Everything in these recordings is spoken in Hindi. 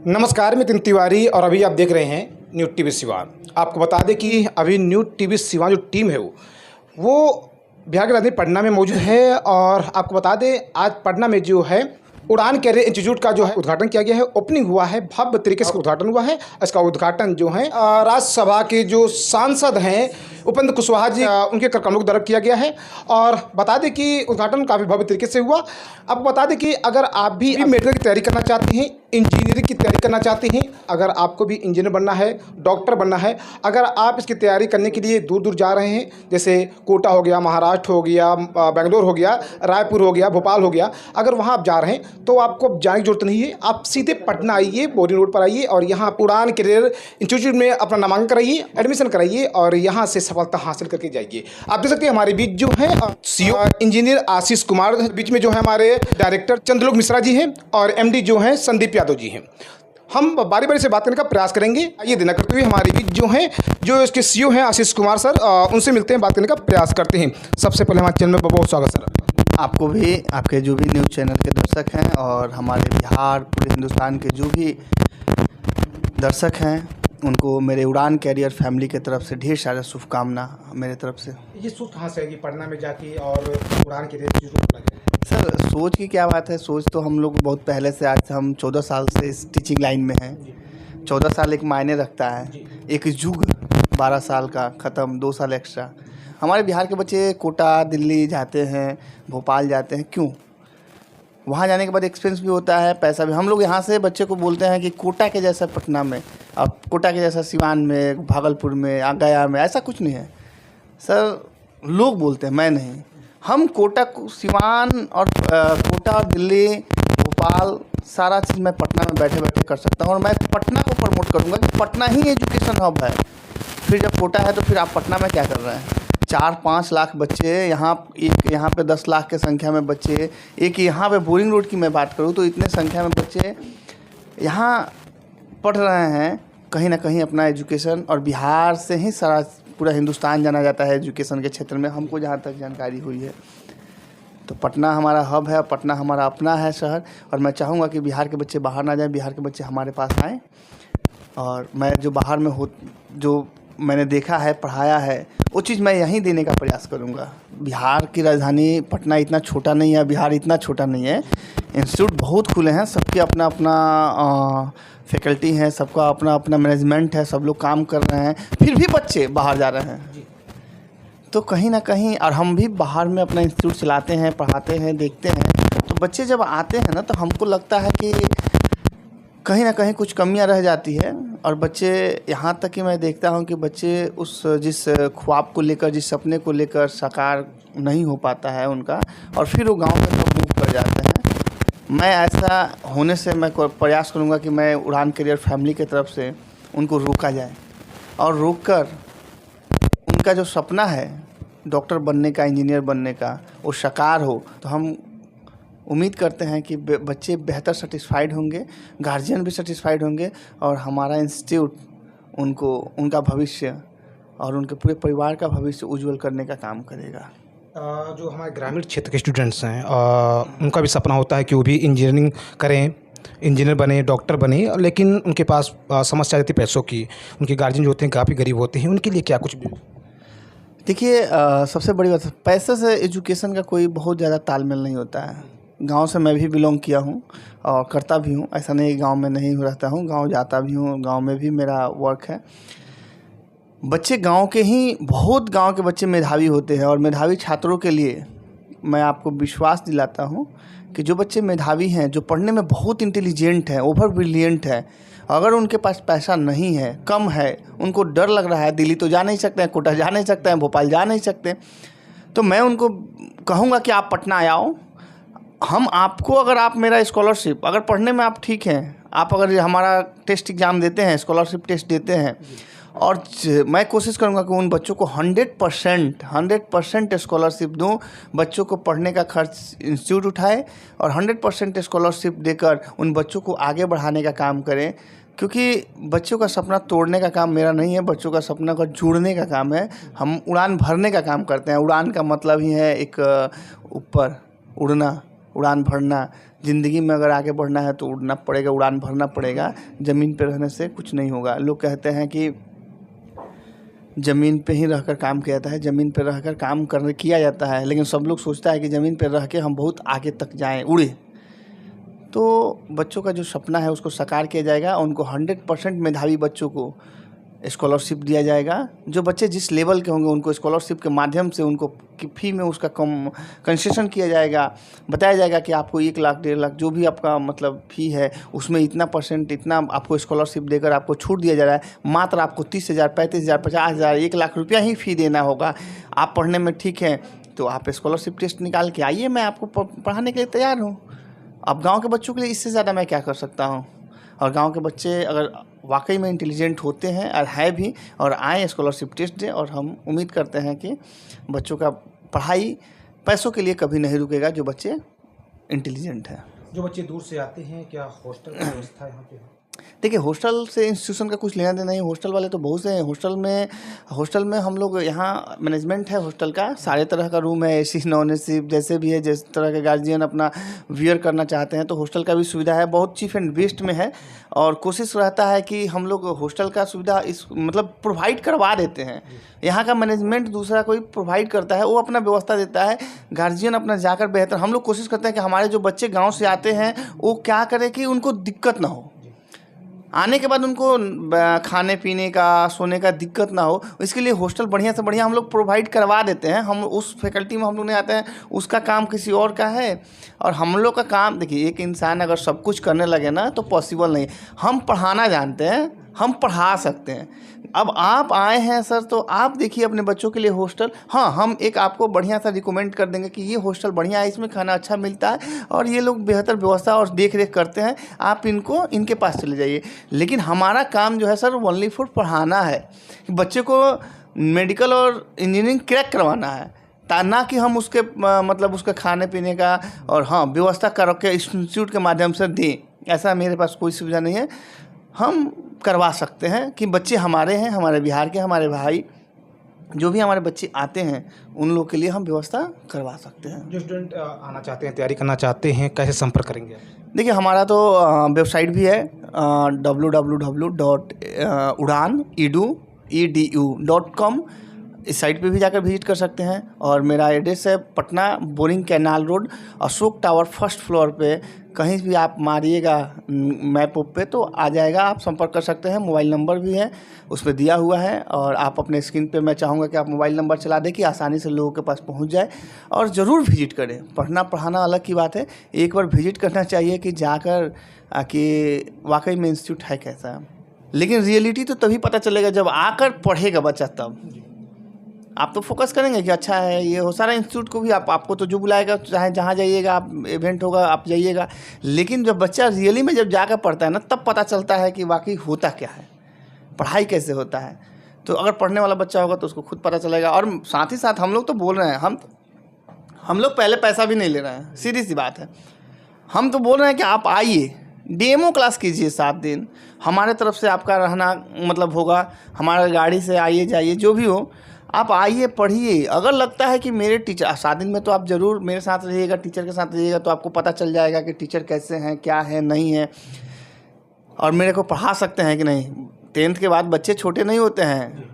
नमस्कार, मैं नितिन तिवारी और अभी आप देख रहे हैं न्यूज़ टीवी सिवान। आपको बता दें कि अभी न्यूज़ टीवी सिवान जो टीम है वो बिहार की राजधानी पटना में मौजूद है। और आपको बता दें आज पटना में जो है उड़ान कैरियर इंस्टीट्यूट का जो है उद्घाटन किया गया है, ओपनिंग हुआ है, भव्य तरीके से उद्घाटन हुआ है। इसका उद्घाटन जो है राज्यसभा के जो सांसद हैं उपेंद्र कुशवाहा जी उनके कर कमलों द्वारा किया गया है। और बता दें कि उद्घाटन काफ़ी भव्य तरीके से हुआ। आपको बता दें कि अगर आप भी मेडिकल की तैयारी करना चाहते हैं, इंजीनियरिंग की तैयारी करना चाहते हैं, अगर आपको भी इंजीनियर बनना है, डॉक्टर बनना है, अगर आप इसकी तैयारी करने के लिए दूर दूर जा रहे हैं, जैसे कोटा हो गया, महाराष्ट्र हो गया, बेंगलोर हो गया, रायपुर हो गया, भोपाल हो गया, अगर वहाँ आप जा रहे हैं तो आपको जाने की जरूरत नहीं है। आप सीधे पटना आइए, बोरिंग रोड पर आइए और यहाँ उड़ान कैरियर इंस्टीट्यूट में अपना नामांकन कराइए, एडमिशन कराइए और यहाँ से सफलता हासिल करके जाइए। आप देख सकते हैं हमारे बीच जो है सीईओ इंजीनियर आशीष कुमार, बीच में जो है हमारे डायरेक्टर चंद्रलोक मिश्रा जी हैं और एमडी जो हैं संदीप यादव जी हैं। हम बारी बारी से बात करने का प्रयास करेंगे। ये दिन करते हुए हमारे बीच जो हैं जो इसके सीईओ हैं आशीष कुमार सर, उनसे मिलते हैं, बात करने का प्रयास करते हैं। सबसे पहले हमारे चैनल में बहुत स्वागत सर। आपको भी, आपके जो भी न्यूज़ चैनल के दर्शक हैं और हमारे बिहार पूरे हिंदुस्तान के जो भी दर्शक हैं उनको मेरे उड़ान कैरियर फैमिली की तरफ से ढेर सारा शुभकामना मेरे तरफ से। ये सोच कहाँ से आएगी पटना में जाके और उड़ान कैरियर इंस्टीट्यूट लगे? सर सोच की क्या बात है, सोच तो हम लोग बहुत पहले से, आज हम 14 साल से इस टीचिंग लाइन में हैं। 14 साल एक मायने रखता है, एक युग 12 साल का ख़त्म, 2 साल एक्स्ट्रा। हमारे बिहार के बच्चे कोटा दिल्ली जाते हैं, भोपाल जाते हैं, क्यों? वहाँ जाने के बाद एक्सपेंस भी होता है, पैसा भी। हम लोग यहाँ से बच्चे को बोलते हैं कि कोटा के जैसा पटना में, अब कोटा के जैसा सिवान में, भागलपुर में, गया में, ऐसा कुछ नहीं है सर। लोग बोलते हैं, मैं नहीं। हम कोटा सिवान और कोटा और दिल्ली भोपाल सारा चीज़ मैं पटना में बैठे बैठे कर सकता हूँ और मैं पटना को प्रमोट करूँगा कि पटना ही एजुकेशन हब है। फिर जब कोटा है तो फिर आप पटना में क्या कर रहे हैं? 4-5 लाख बच्चे यहाँ पे 10 लाख के संख्या में बच्चे, एक यहाँ पे बोरिंग रोड की मैं बात करूँ तो इतने संख्या में बच्चे यहाँ पढ़ रहे हैं कहीं ना कहीं अपना एजुकेशन। और बिहार से ही सारा पूरा हिंदुस्तान जाना जाता है एजुकेशन के क्षेत्र में, हमको जहाँ तक जानकारी हुई है। तो पटना हमारा हब है, पटना हमारा अपना है शहर। और मैं चाहूँगा कि बिहार के बच्चे बाहर ना जाएं, बिहार के बच्चे हमारे पास आएँ। और मैं जो बाहर में जो मैंने देखा है, पढ़ाया है, वो चीज़ मैं यहीं देने का प्रयास करूँगा। बिहार की राजधानी पटना इतना छोटा नहीं है, बिहार इतना छोटा नहीं है। इंस्टीट्यूट बहुत खुले हैं, सबके अपना अपना फैकल्टी है, सबका अपना अपना मैनेजमेंट है, सब लोग काम कर रहे हैं, फिर भी बच्चे बाहर जा रहे हैं। तो कहीं ना कहीं, और हम भी बाहर में अपना इंस्टीट्यूट चलाते हैं, पढ़ाते हैं, देखते हैं, तो बच्चे जब आते हैं ना तो हमको लगता है कि कहीं ना कहीं कुछ कमियां रह जाती है। और बच्चे, यहाँ तक कि मैं देखता हूँ कि बच्चे जिस ख्वाब को लेकर, जिस सपने को लेकर साकार नहीं हो पाता है उनका, और फिर वो गांव में मूव कर जाते हैं। मैं ऐसा होने से मैं प्रयास करूँगा कि मैं उड़ान कैरियर फैमिली की तरफ से उनको रोका जाए और रोककर उनका जो सपना है डॉक्टर बनने का, इंजीनियर बनने का, वो साकार हो। तो हम उम्मीद करते हैं कि बच्चे बेहतर सेटिस्फाइड होंगे, गार्जियन भी सेटिस्फाइड होंगे और हमारा इंस्टीट्यूट उनको, उनका भविष्य और उनके पूरे परिवार का भविष्य उज्जवल करने का काम करेगा। जो हमारे ग्रामीण क्षेत्र के स्टूडेंट्स हैं उनका भी सपना होता है कि वो भी इंजीनियरिंग करें, इंजीनियर बने, डॉक्टर बने, लेकिन उनके पास समस्या रहती है पैसों की। उनके गार्जियन जो होते हैं काफ़ी गरीब होते हैं, उनके लिए क्या कुछ भी? देखिए, सबसे बड़ी बात, पैसे से एजुकेशन का कोई बहुत ज़्यादा तालमेल नहीं होता है। गांव से मैं भी बिलोंग किया हूं और करता भी हूं, ऐसा नहीं गांव में नहीं रहता हूं, गांव जाता भी हूं, गांव में भी मेरा वर्क है। बच्चे गांव के ही, बहुत गांव के बच्चे मेधावी होते हैं और मेधावी छात्रों के लिए मैं आपको विश्वास दिलाता हूं कि जो बच्चे मेधावी हैं, जो पढ़ने में बहुत इंटेलिजेंट हैं, ओवर ब्रिलियंट है, अगर उनके पास पैसा नहीं है, कम है, उनको डर लग रहा है, दिल्ली तो जा नहीं सकते हैं, कोटा जा नहीं सकते हैं, भोपाल जा नहीं सकते, तो मैं उनको कहूँगा कि आप पटना आओ। हम आपको, अगर आप मेरा स्कॉलरशिप, अगर पढ़ने में आप ठीक हैं, आप अगर हमारा टेस्ट एग्ज़ाम देते हैं, स्कॉलरशिप टेस्ट देते हैं, और मैं कोशिश करूंगा कि उन बच्चों को 100% स्कॉलरशिप दूं, बच्चों को पढ़ने का खर्च इंस्टीट्यूट उठाए और 100% स्कॉलरशिप देकर उन बच्चों को आगे बढ़ाने का काम करें। क्योंकि बच्चों का सपना तोड़ने का काम मेरा नहीं है, बच्चों का सपना का जोड़ने का काम है। हम उड़ान भरने का काम करते हैं। उड़ान का मतलब ही है एक ऊपर उड़ना, उड़ान भरना, ज़िंदगी में अगर आगे बढ़ना है तो उड़ना पड़ेगा, उड़ान भरना पड़ेगा। ज़मीन पे रहने से कुछ नहीं होगा। लोग कहते हैं कि ज़मीन पे ही रहकर काम किया जाता है, ज़मीन पे रहकर काम किया जाता है, लेकिन सब लोग सोचता है कि ज़मीन पे रह के हम बहुत आगे तक जाएं, उड़े। तो बच्चों का जो सपना है उसको साकार किया जाएगा। उनको 100% मेधावी बच्चों को स्कॉलरशिप दिया जाएगा। जो बच्चे जिस लेवल के होंगे उनको स्कॉलरशिप के माध्यम से उनको फ़ी में उसका कंसेशन किया जाएगा। बताया जाएगा कि आपको 1 लाख 1.5 लाख जो भी आपका मतलब फ़ी है उसमें इतना % इतना आपको स्कॉलरशिप देकर आपको छूट दिया जा रहा है। मात्र आपको 30,000, 35,000, 50,000, 1 लाख रुपया ही फ़ी देना होगा। आप पढ़ने में ठीक हैं तो आप स्कॉलरशिप टेस्ट निकाल के आइए, मैं आपको पढ़ाने के लिए तैयार हूँ। अब गाँव के बच्चों के लिए इससे ज़्यादा मैं क्या कर सकता हूँ। और गांव के बच्चे अगर वाकई में इंटेलिजेंट होते हैं और है भी और आए स्कॉलरशिप टेस्ट दें, और हम उम्मीद करते हैं कि बच्चों का पढ़ाई पैसों के लिए कभी नहीं रुकेगा जो बच्चे इंटेलिजेंट हैं। जो बच्चे दूर से आते हैं, क्या हॉस्टल की व्यवस्था यहाँ पे है? देखिए, हॉस्टल से इंस्टीट्यूशन का कुछ लेना देना नहीं। हॉस्टल वाले तो बहुत से हैं। हॉस्टल में हम लोग यहाँ मैनेजमेंट है हॉस्टल का, सारे तरह का रूम है, एसी नॉन एसी जैसे भी है, जिस तरह के गार्जियन अपना वियर करना चाहते हैं तो हॉस्टल का भी सुविधा है। बहुत चीप एंड बेस्ट में है और कोशिश रहता है कि हम लोग हॉस्टल का सुविधा मतलब प्रोवाइड करवा देते हैं। यहाँ का मैनेजमेंट दूसरा कोई प्रोवाइड करता है, वो अपना व्यवस्था देता है, गार्जियन अपना जाकर बेहतर। हम लोग कोशिश करते हैं कि हमारे जो बच्चे गाँव से आते हैं वो क्या करें कि उनको दिक्कत ना हो, आने के बाद उनको खाने पीने का सोने का दिक्कत ना हो। इसके लिए हॉस्टल बढ़िया से बढ़िया हम लोग प्रोवाइड करवा देते हैं। हम उस फैकल्टी में हम लोग नहीं आते हैं, उसका काम किसी और का है और हम लोग का काम। देखिए, एक इंसान अगर सब कुछ करने लगे ना तो पॉसिबल नहीं। हम पढ़ाना जानते हैं, हम पढ़ा सकते हैं। अब आप आए हैं सर तो आप देखिए अपने बच्चों के लिए हॉस्टल। हाँ, हम एक आपको बढ़िया सा रिकमेंड कर देंगे कि ये हॉस्टल बढ़िया है, इसमें खाना अच्छा मिलता है और ये लोग बेहतर व्यवस्था और देख रेख करते हैं। आप इनके पास चले जाइए। लेकिन हमारा काम जो है सर ओनली फॉर पढ़ाना है। बच्चे को मेडिकल और इंजीनियरिंग क्रैक करवाना है, ना कि हम उसके मतलब उसका खाने पीने का और हाँ व्यवस्था करके इंस्टीट्यूट के माध्यम से दें। ऐसा मेरे पास कोई सुविधा नहीं है। हम करवा सकते हैं कि बच्चे हमारे हैं, हमारे बिहार के, हमारे भाई जो भी हमारे बच्चे आते हैं उन लोग के लिए हम व्यवस्था करवा सकते हैं। जो स्टूडेंट आना चाहते हैं, तैयारी करना चाहते हैं, कैसे संपर्क करेंगे? देखिए, हमारा तो वेबसाइट भी है www.udan.edu.com। इस साइट पे भी जाकर विजिट कर सकते हैं। और मेरा एड्रेस है Patna boring canal road, Ashok tower, 1st floor पे। कहीं भी आप मारिएगा मैप पे तो आ जाएगा, आप संपर्क कर सकते हैं। मोबाइल नंबर भी है उस पर दिया हुआ है और आप अपने स्क्रीन पे, मैं चाहूँगा कि आप मोबाइल नंबर चला दें कि आसानी से लोगों के पास पहुँच जाए। और ज़रूर विजिट करें। पढ़ाना अलग की बात है, एक बार विजिट करना चाहिए कि जाकर कि वाकई में इंस्टीट्यूट है कैसा। लेकिन रियलिटी तो तभी पता चलेगा जब आकर पढ़ेगा बच्चा, तब आप तो फोकस करेंगे कि अच्छा है ये हो। सारा इंस्टीट्यूट को भी आपको तो जो बुलाएगा, चाहे जहाँ जाइएगा आप, इवेंट होगा आप जाइएगा। लेकिन जब बच्चा रियली में जब जाकर पढ़ता है ना, तब पता चलता है कि वाकई होता क्या है, पढ़ाई कैसे होता है। तो अगर पढ़ने वाला बच्चा होगा तो उसको खुद पता चलेगा। और साथ ही साथ हम लोग तो बोल रहे हैं, हम लोग पहले पैसा भी नहीं ले रहे हैं, सीधी सी बात है। हम तो बोल रहे हैं कि आप आइए, डेमो क्लास कीजिए 7 दिन। हमारे तरफ से आपका रहना मतलब होगा, हमारे गाड़ी से आइए जाइए जो भी हो, आप आइए पढ़िए। अगर लगता है कि मेरे टीचर 7 दिन में, तो आप ज़रूर मेरे साथ रहिएगा, टीचर के साथ रहिएगा, तो आपको पता चल जाएगा कि टीचर कैसे हैं, क्या है, नहीं है, और मेरे को पढ़ा सकते हैं कि नहीं। 10th के बाद बच्चे छोटे नहीं होते हैं।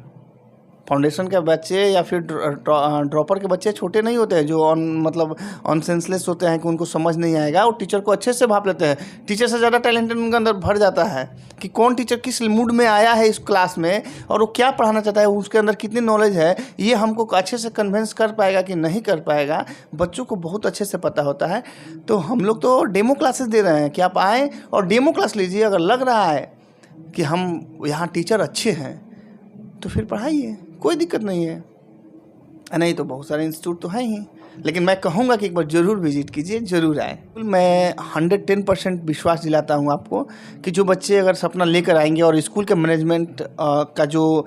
फाउंडेशन के बच्चे या फिर ड्रॉपर के बच्चे छोटे नहीं होते हैं, जो ऑन सेंसलेस होते हैं कि उनको समझ नहीं आएगा और टीचर को अच्छे से भाप लेते हैं। टीचर से ज़्यादा टैलेंटेड उनके अंदर भर जाता है कि कौन टीचर किस मूड में आया है इस क्लास में और वो क्या पढ़ाना चाहता है, उसके अंदर कितनी नॉलेज है, ये हमको अच्छे से कन्विंस कर पाएगा कि नहीं कर पाएगा। बच्चों को बहुत अच्छे से पता होता है। तो हम लोग तो डेमो क्लासेस दे रहे हैं कि आप आएँ और डेमो क्लास लीजिए। अगर लग रहा है कि हम यहाँ टीचर अच्छे हैं तो फिर पढ़ाइए, कोई दिक्कत नहीं है। नहीं तो बहुत सारे इंस्टीट्यूट तो हैं ही, लेकिन मैं कहूँगा कि एक बार ज़रूर विजिट कीजिए, ज़रूर आए। मैं 110% विश्वास दिलाता हूँ आपको कि जो बच्चे अगर सपना लेकर आएंगे और स्कूल के मैनेजमेंट का जो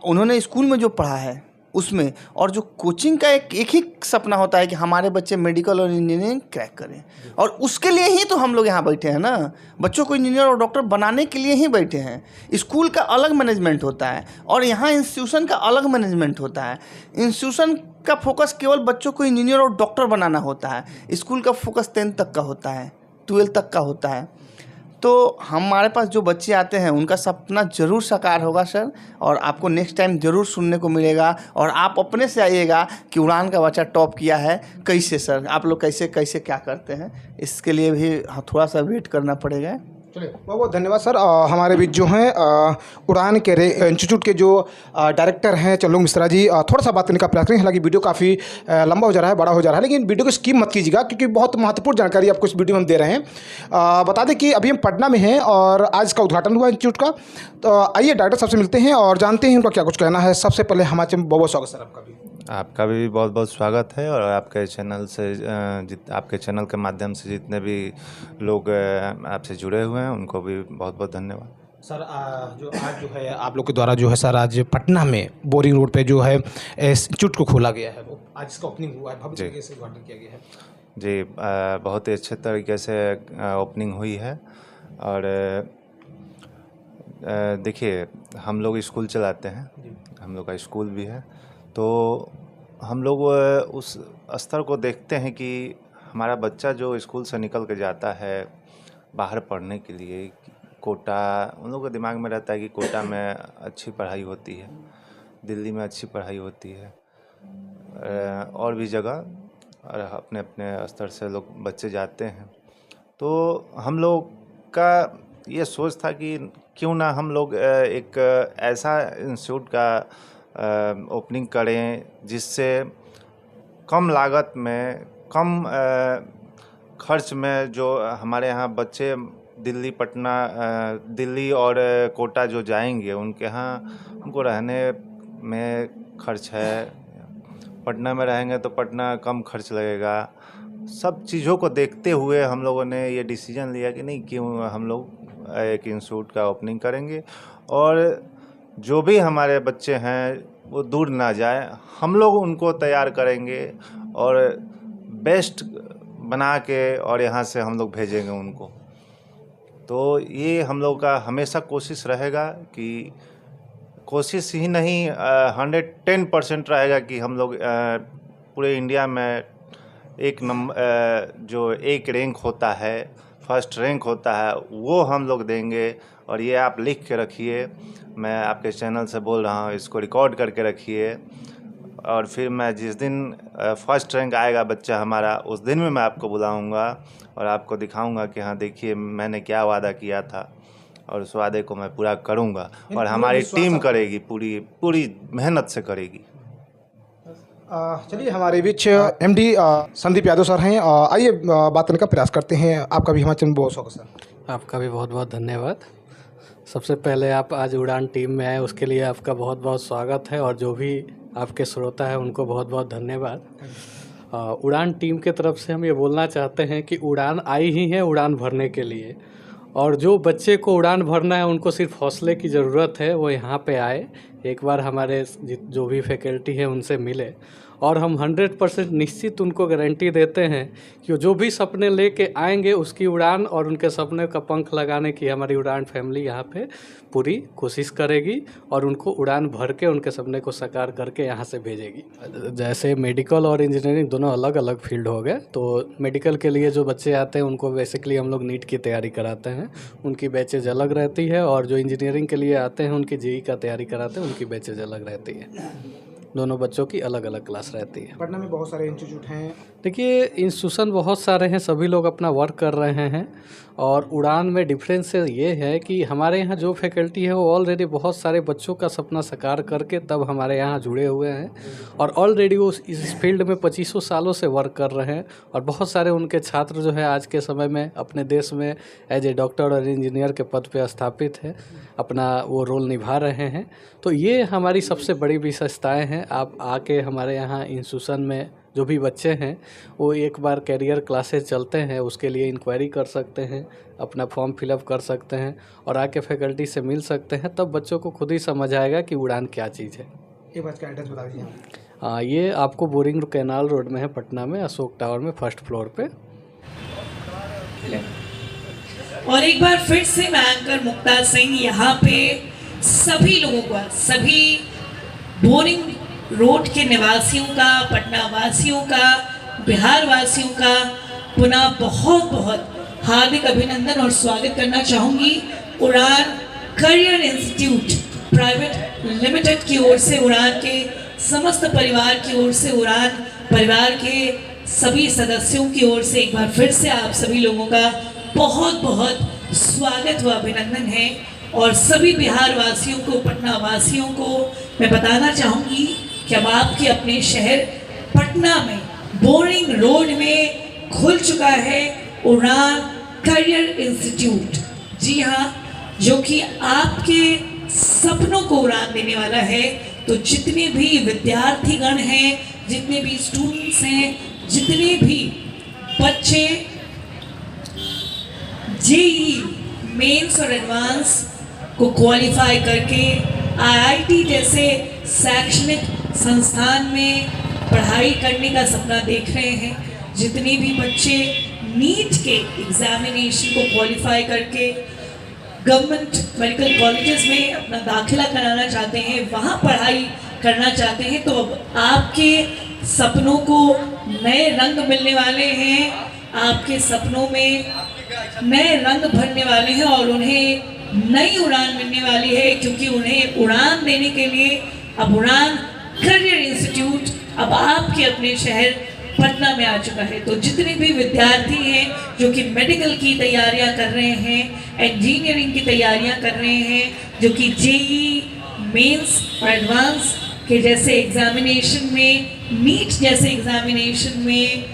उन्होंने स्कूल में जो पढ़ा है उसमें। और जो कोचिंग का एक ही सपना होता है कि हमारे बच्चे मेडिकल और इंजीनियरिंग क्रैक करें, और उसके लिए ही तो हम लोग यहाँ बैठे हैं ना। बच्चों को इंजीनियर और डॉक्टर बनाने के लिए ही बैठे हैं। स्कूल का अलग मैनेजमेंट होता है और यहाँ इंस्टीट्यूशन का अलग मैनेजमेंट होता है। इंस्टीट्यूशन का फोकस केवल बच्चों को इंजीनियर और डॉक्टर बनाना होता है। स्कूल का फोकस 10th तक का होता है, 12th तक का होता है। तो हमारे पास जो बच्चे आते हैं उनका सपना ज़रूर साकार होगा सर, और आपको नेक्स्ट टाइम ज़रूर सुनने को मिलेगा। और आप अपने से आइएगा कि उड़ान का बच्चा टॉप किया है। कैसे सर, आप लोग कैसे कैसे क्या करते हैं, इसके लिए भी थोड़ा सा वेट करना पड़ेगा। चलिए, बहुत बहुत धन्यवाद सर। हमारे बीच जो हैं उड़ान के इंस्टीट्यूट के जो डायरेक्टर हैं चंदू मिश्रा जी, थोड़ा सा बात करने का प्रयास करें। हालांकि वीडियो काफ़ी लंबा हो जा रहा है, बड़ा हो जा रहा है, लेकिन वीडियो को स्किप मत कीजिएगा क्योंकि बहुत महत्वपूर्ण जानकारी आपको इस वीडियो में हम दे रहे हैं। बता दें कि अभी हम पटना में हैं और आज का उद्घाटन हुआ इंस्टीट्यूट का। तो आइए डॉक्टर साहब से मिलते हैं और जानते हैं उनका क्या कुछ कहना है। सबसे पहले हमारे बहुत बहुत स्वागत सर आपका भी। आपका भी बहुत बहुत स्वागत है, और आपके चैनल से आपके चैनल के माध्यम से जितने भी लोग आपसे जुड़े हुए हैं उनको भी बहुत बहुत धन्यवाद सर। जो आज जो है आप लोग के द्वारा जो है सर, आज पटना में बोरिंग रोड पे जो है इंस्टीट्यूट को खोला गया है, वो आज इसका ओपनिंग हुआ है, भव्य तरीके से उद्घाटन किया गया है जी। बहुत ही अच्छे तरीके से ओपनिंग हुई है। और देखिए, हम लोग स्कूल चलाते हैं, हम लोग का स्कूल भी है, तो हम लोग उस स्तर को देखते हैं कि हमारा बच्चा जो स्कूल से निकल के जाता है बाहर पढ़ने के लिए, कोटा, उन लोगों के दिमाग में रहता है कि कोटा में अच्छी पढ़ाई होती है, दिल्ली में अच्छी पढ़ाई होती है, और भी जगह, और अपने अपने स्तर से लोग बच्चे जाते हैं। तो हम लोग का ये सोच था कि क्यों ना हम लोग एक ऐसा इंस्टीट्यूट का ओपनिंग करें जिससे कम लागत में, कम खर्च में जो हमारे यहाँ बच्चे दिल्ली और कोटा जो जाएंगे उनके यहाँ उनको रहने में खर्च है, पटना में रहेंगे तो पटना कम खर्च लगेगा। सब चीज़ों को देखते हुए हम लोगों ने ये डिसीजन लिया कि नहीं, क्यों हम लोग एक इंस्टीट्यूट का ओपनिंग करेंगे, और जो भी हमारे बच्चे हैं वो दूर ना जाए, हम लोग उनको तैयार करेंगे और बेस्ट बना के और यहाँ से हम लोग भेजेंगे उनको। तो ये हम लोग का हमेशा कोशिश रहेगा कि कोशिश ही नहीं 110% रहेगा कि हम लोग पूरे इंडिया में जो एक रैंक होता है, फर्स्ट रैंक होता है, वो हम लोग देंगे। और ये आप लिख के रखिए, मैं आपके चैनल से बोल रहा हूँ, इसको रिकॉर्ड करके रखिए। और फिर मैं जिस दिन फर्स्ट रैंक आएगा बच्चा हमारा, उस दिन में मैं आपको बुलाऊंगा और आपको दिखाऊंगा कि हाँ देखिए मैंने क्या वादा किया था, और उस वादे को मैं पूरा करूंगा, और हमारी टीम करेगी, पूरी मेहनत से करेगी। चलिए, हमारे बीच एमडी संदीप यादव सर हैं। आइए बात करने का प्रयास करते हैं। आपका भी हमारे चैनल बहुत स्वागत सर। आपका भी बहुत बहुत धन्यवाद। सबसे पहले आप आज उड़ान टीम में आए, उसके लिए आपका बहुत बहुत स्वागत है, और जो भी आपके श्रोता है उनको बहुत बहुत धन्यवाद। उड़ान टीम के तरफ से हम ये बोलना चाहते हैं कि उड़ान आई ही है उड़ान भरने के लिए, और जो बच्चे को उड़ान भरना है उनको सिर्फ हौसले की ज़रूरत है, वो यहाँ पे आए, एक बार हमारे जो भी फैकल्टी है उनसे मिले, और हम 100% निश्चित उनको गारंटी देते हैं कि जो भी सपने लेके आएंगे उसकी उड़ान और उनके सपने का पंख लगाने की हमारी उड़ान फैमिली यहाँ पे पूरी कोशिश करेगी, और उनको उड़ान भर के उनके सपने को साकार करके यहाँ से भेजेगी। जैसे मेडिकल और इंजीनियरिंग दोनों अलग अलग फील्ड हो गए, तो मेडिकल के लिए जो बच्चे आते हैं उनको बेसिकली हम लोग नीट की तैयारी कराते हैं, उनकी बैचेज अलग रहती है, और जो इंजीनियरिंग के लिए आते हैं उनकी जेईई का तैयारी कराते हैं, उनकी बैचेज अलग रहती है। दोनों बच्चों की अलग अलग क्लास रहती है। पटना में बहुत सारे इंस्टीट्यूट हैं। देखिए, इंस्टीट्यूशन बहुत सारे हैं, सभी लोग अपना वर्क कर रहे हैं, और उड़ान में डिफरेंस ये है कि हमारे यहाँ जो फैकल्टी है वो ऑलरेडी बहुत सारे बच्चों का सपना साकार करके तब हमारे यहाँ जुड़े हुए हैं, और ऑलरेडी वो इस फील्ड में 25 सालों से वर्क कर रहे हैं, और बहुत सारे उनके छात्र जो है आज के समय में अपने देश में एज ए डॉक्टर और इंजीनियर के पद पे स्थापित है, अपना वो रोल निभा रहे हैं। तो ये हमारी सबसे बड़ी विशेषताएँ हैं। आप आके हमारे यहाँ इंस्टीट्यूशन में जो भी बच्चे हैं वो एक बार कैरियर क्लासेस चलते हैं, उसके लिए इंक्वायरी कर सकते हैं, अपना फॉर्म फिलअप कर सकते हैं, और आके फैकल्टी से मिल सकते हैं, तब बच्चों को खुद ही समझ आएगा कि उड़ान क्या चीज़ है। एक बार इसका एड्रेस बता दीजिए। ये आपको बोरिंग कैनाल रोड में है, पटना में, अशोक टावर में, फर्स्ट फ्लोर पे। और एक बार फिर से मैं एंकर मुक्ता सिंह यहाँ पे सभी लोगों का, सभी बोरिंग रोड के निवासियों का, पटना वासियों का, बिहार वासियों का पुनः बहुत बहुत हार्दिक अभिनंदन और स्वागत करना चाहूँगी। उड़ान करियर इंस्टीट्यूट प्राइवेट लिमिटेड की ओर से, उड़ान के समस्त परिवार की ओर से, उड़ान परिवार के सभी सदस्यों की ओर से एक बार फिर से आप सभी लोगों का बहुत बहुत स्वागत व अभिनंदन है। और सभी बिहार वासियों को, पटना वासियों को मैं बताना चाहूँगी कि अब आपके अपने शहर पटना में बोरिंग रोड में खुल चुका है उड़ान करियर इंस्टीट्यूट। जी हाँ, जो कि आपके सपनों को उड़ान देने वाला है। तो जितने भी विद्यार्थीगण हैं, जितने भी स्टूडेंट्स हैं, जितने भी बच्चे जेईई मेंस और एडवांस को क्वालिफाई करके आईआईटी जैसे शैक्षणिक संस्थान में पढ़ाई करने का सपना देख रहे हैं, जितने भी बच्चे नीट के एग्जामिनेशन को क्वालिफाई करके गवर्नमेंट मेडिकल कॉलेजेस में अपना दाखिला कराना चाहते हैं, वहाँ पढ़ाई करना चाहते हैं, तो अब आपके सपनों को नए रंग मिलने वाले हैं, आपके सपनों में नए रंग भरने वाले हैं और उन्हें नई उड़ान मिलने वाली है। क्योंकि उन्हें उड़ान देने के लिए अब उड़ान करियर इंस्टीट्यूट अब आपके अपने शहर पटना में आ चुका है। तो जितने भी विद्यार्थी हैं जो कि मेडिकल की तैयारियां कर रहे हैं, इंजीनियरिंग की तैयारियां कर रहे हैं, जो कि जेईई मेंस और एडवांस के जैसे एग्जामिनेशन में, नीट जैसे एग्जामिनेशन में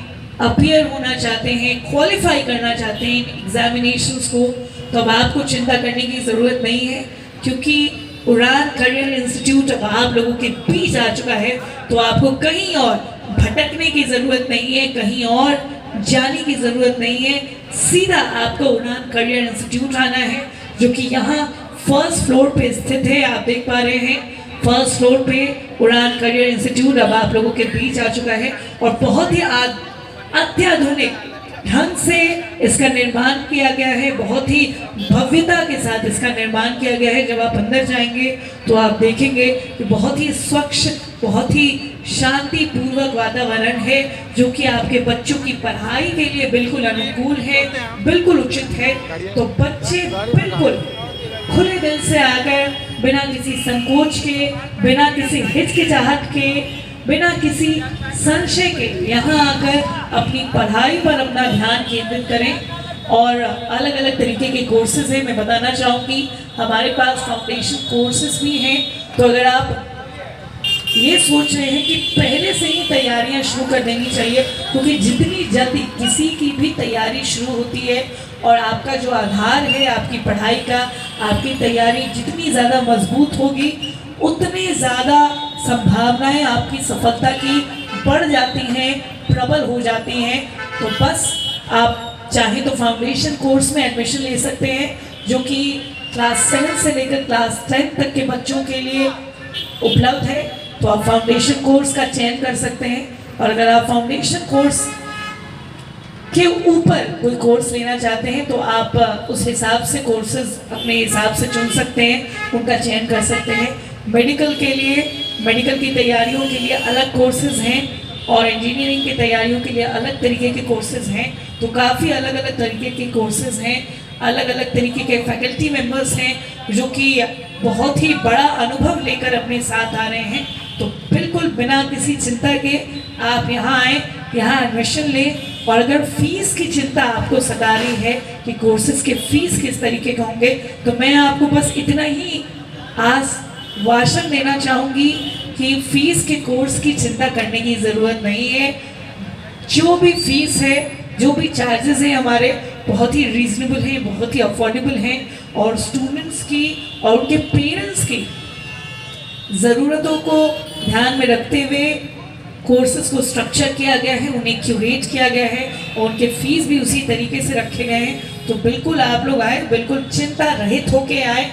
अपीयर होना चाहते हैं, क्वालिफाई करना चाहते हैं एग्जामिनेशंस को, तो अब आपको चिंता करने की ज़रूरत नहीं है। क्योंकि उड़ान करियर इंस्टीट्यूट अब आप लोगों के बीच आ चुका है। तो आपको कहीं और भटकने की ज़रूरत नहीं है, कहीं और जाने की ज़रूरत नहीं है, सीधा आपको उड़ान करियर इंस्टीट्यूट आना है, जो कि यहाँ फर्स्ट फ्लोर पे स्थित है। आप देख पा रहे हैं फर्स्ट फ्लोर पे उड़ान करियर इंस्टीट्यूट अब आप लोगों के बीच आ चुका है और बहुत ही अत्याधुनिक ढंग से इसका निर्माण किया गया है, बहुत ही भव्यता के साथ इसका निर्माण किया गया है। जब आप अंदर जाएंगे तो आप देखेंगे कि बहुत ही स्वच्छ, बहुत ही शांतिपूर्वक वातावरण है, जो कि आपके बच्चों की पढ़ाई के लिए बिल्कुल अनुकूल है, बिल्कुल उचित है। तो बच्चे बिल्कुल खुले दिल से आकर, बिना किसी संकोच के, बिना किसी हिचकिचाहट के, बिना किसी संशय के यहाँ आकर अपनी पढ़ाई पर अपना ध्यान केंद्रित करें। और अलग अलग तरीके के कोर्सेज हैं। मैं बताना चाहूँगी हमारे पास फाउंडेशन कोर्सेज भी हैं। तो अगर आप ये सोच रहे हैं कि पहले से ही तैयारियां शुरू कर देनी चाहिए, क्योंकि जितनी जल्दी किसी की भी तैयारी शुरू होती है और आपका जो आधार है आपकी पढ़ाई का, आपकी तैयारी जितनी ज़्यादा मजबूत होगी, उतनी ज़्यादा संभावनाएं आपकी सफलता की बढ़ जाती हैं, प्रबल हो जाती हैं। तो बस आप चाहे तो फाउंडेशन कोर्स में एडमिशन ले सकते हैं, जो कि क्लास 7 से लेकर क्लास 10 तक के बच्चों के लिए उपलब्ध है। तो आप फाउंडेशन कोर्स का चयन कर सकते हैं। और अगर आप फाउंडेशन कोर्स के ऊपर कोई कोर्स लेना चाहते हैं तो आप उस हिसाब से कोर्सेज अपने हिसाब से चुन सकते हैं, उनका चयन कर सकते हैं। मेडिकल के लिए, मेडिकल की तैयारियों के लिए अलग कोर्सेज हैं और इंजीनियरिंग की तैयारियों के लिए अलग तरीके के कोर्सेज हैं। तो काफ़ी अलग अलग तरीके के कोर्सेज हैं, अलग अलग तरीके के फैकल्टी मेंबर्स हैं जो कि बहुत ही बड़ा अनुभव लेकर अपने साथ आ रहे हैं। तो बिल्कुल बिना किसी चिंता के आप यहाँ आएँ, यहाँ एडमिशन लें। और अगर फ़ीस की चिंता आपको सता रही है कि कोर्सेज के फ़ीस किस तरीके के होंगे, तो मैं आपको बस इतना ही आश्वासन देना चाहूँगी कि फ़ीस के कोर्स की चिंता करने की ज़रूरत नहीं है। जो भी फ़ीस है, जो भी चार्जेस हैं हमारे, बहुत ही रीज़नेबल हैं, बहुत ही अफोर्डेबल हैं और स्टूडेंट्स की और उनके पेरेंट्स की ज़रूरतों को ध्यान में रखते हुए कोर्सेज को स्ट्रक्चर किया गया है, उन्हें क्यूरेट किया गया है और उनके फ़ीस भी उसी तरीके से रखे गए हैं। तो बिल्कुल आप लोग आए, बिल्कुल चिंता रहित होके आए,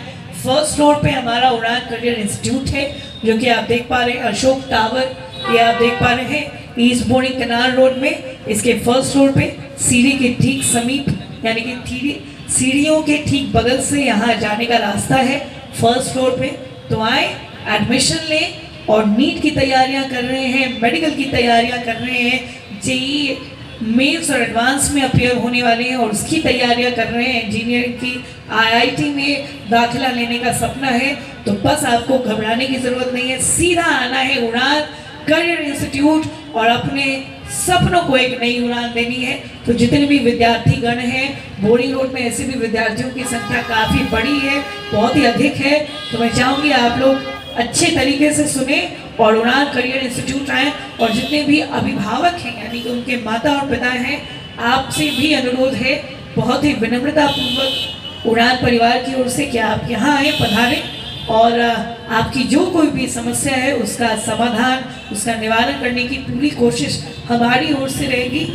फर्स्ट फ्लोर पे हमारा उड़ान करियर इंस्टीट्यूट है, जो कि आप देख पा रहे हैं अशोक टावर, ये आप देख पा रहे हैं ईस्ट बोर्डिंग कैनाल रोड में। इसके फर्स्ट फ्लोर पे सीढ़ी के ठीक समीप, यानी कि सीढ़ियों के ठीक बगल से यहाँ जाने का रास्ता है फर्स्ट फ्लोर पे। तो आए, एडमिशन लें और नीट की तैयारियां कर रहे हैं, मेडिकल की तैयारियां कर रहे हैं, जेई मेंस और एडवांस में अपियर होने वाले हैं और उसकी तैयारियां कर रहे हैं, इंजीनियरिंग की आईआईटी में दाखिला लेने का सपना है, तो बस आपको घबराने की ज़रूरत नहीं है। सीधा आना है उड़ान करियर इंस्टीट्यूट और अपने सपनों को एक नई उड़ान देनी है। तो जितने भी विद्यार्थी गण हैं, बोर्डिंग रोड में ऐसे भी विद्यार्थियों की संख्या काफ़ी बड़ी है, बहुत ही अधिक है। तो मैं चाहूँगी आप लोग अच्छे तरीके से सुने और उड़ान करियर इंस्टीट्यूट आएँ। और जितने भी अभिभावक हैं, यानी कि उनके माता और पिता हैं, आपसे भी अनुरोध है बहुत ही विनम्रतापूर्वक उड़ान परिवार की ओर से कि आप यहाँ आएँ, पधारें और आपकी जो कोई भी समस्या है उसका समाधान, उसका निवारण करने की पूरी कोशिश हमारी ओर से रहेगी।